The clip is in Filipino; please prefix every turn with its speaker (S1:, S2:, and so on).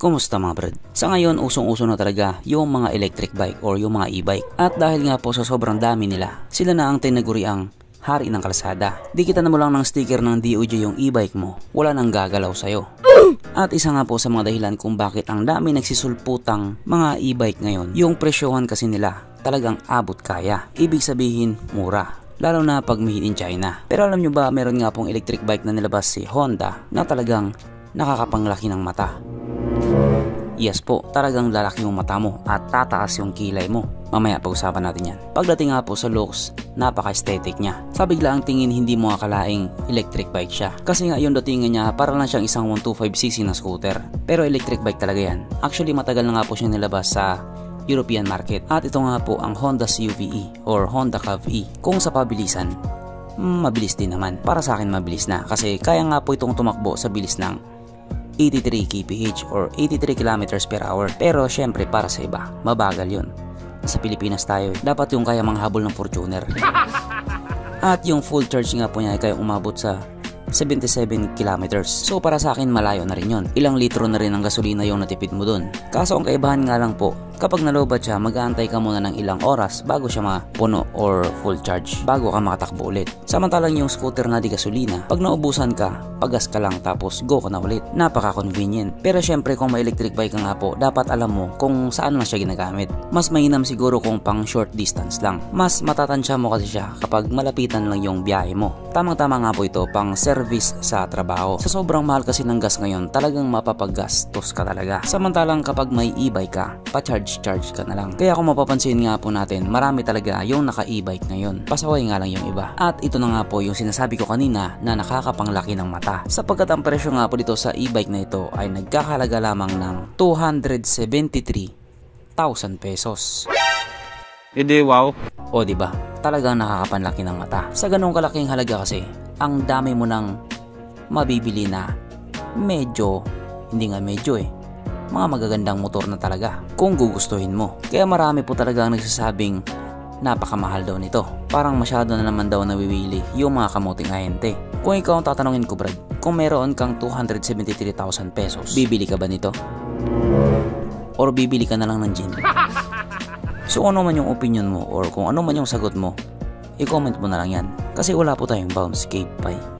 S1: Kumusta mga brad? Sa ngayon, usong-uso na talaga yung mga electric bike or yung mga e-bike. At dahil nga po sa sobrang dami nila, sila na ang tinaguriang hari ng kalsada. Dikitan mo lang ng sticker ng DOJ yung e-bike mo, wala nang gagalaw sa'yo. At isa nga po sa mga dahilan kung bakit ang dami nagsisulputang mga e-bike ngayon, yung presyohan kasi nila talagang abot kaya. Ibig sabihin, mura. Lalo na pag made in China. Pero alam nyo ba, meron nga pong electric bike na nilabas si Honda na talagang nakakapanglaki ng mata. Yes po, talagang lalaki yung mata mo at tataas yung kilay mo. Mamaya pag-usapan natin yan. Pagdating nga po sa looks, napaka-aesthetic niya. Sa biglaang tingin, hindi mo akalaing electric bike siya. Kasi nga yung datingan niya, para lang siyang isang 125cc na scooter. Pero electric bike talaga yan. Actually, matagal na nga po siya nilabas sa European market. At ito nga po ang Honda CUV-E or Honda Cav-E. Kung sa pabilisan, mabilis din naman. Para sa akin mabilis na kasi kaya nga po itong tumakbo sa bilis ng 83 kph or 83 km/h. Pero syempre para sa iba, mabagal yun. Sa Pilipinas tayo, dapat yung kaya manghabol ng Fortuner. At yung full charge nga po niya ay kaya umabot sa 77 kilometers. So para sa akin malayo na rin yun. Ilang litro na rin ang gasolina yung natipid mo dun. Kaso ang kaibahan nga lang po, kapag nalobat siya, mag-aantay ka muna ng ilang oras bago siya mapuno or full charge, bago ka makatakbo ulit. Samantalang yung scooter na di gasolina, pag naubusan ka, pagas ka lang tapos go ka na ulit. Napaka-convenient. Pero syempre kung may electric bike ka nga po, dapat alam mo kung saan lang siya ginagamit. Mas mainam siguro kung pang short distance lang. Mas matatansya mo kasi siya kapag malapitan lang yung biyahe mo. Tamang-tama nga po ito pang service sa trabaho. Sa sobrang mahal kasi ng gas ngayon, talagang mapapagastos ka talaga. Samantalang kapag may e-bike ka, pa-charge ka na lang. Kaya kung mapapansin nga po natin, marami talaga yung naka-e-bike ngayon. Pasaway nga lang yung iba. At ito na nga po yung sinasabi ko kanina na nakakapanglaki ng mata. Sapagkat ang presyo nga po dito sa e-bike na ito ay nagkakahalaga lamang ng 273,000 pesos.
S2: Hindi, wow.
S1: O diba? Talagang nakakapanlaki ng mata. Sa ganong kalaking halaga kasi, ang dami mo nang mabibili na medyo, hindi nga medyo mga magagandang motor na talaga kung gugustuhin mo. Kaya marami po talaga ang nagsasabing napakamahal daw nito. Parang masyado na naman daw nawiwili yung mga kamuting ahente. Kung ikaw ang tatanungin ko Brad, kung meron kang 273,000 pesos, bibili ka ba nito? Or bibili ka na lang ng gin? So ano man yung opinion mo or kung ano man yung sagot mo, i-comment mo na lang yan. Kasi wala po tayong bounce cave pie.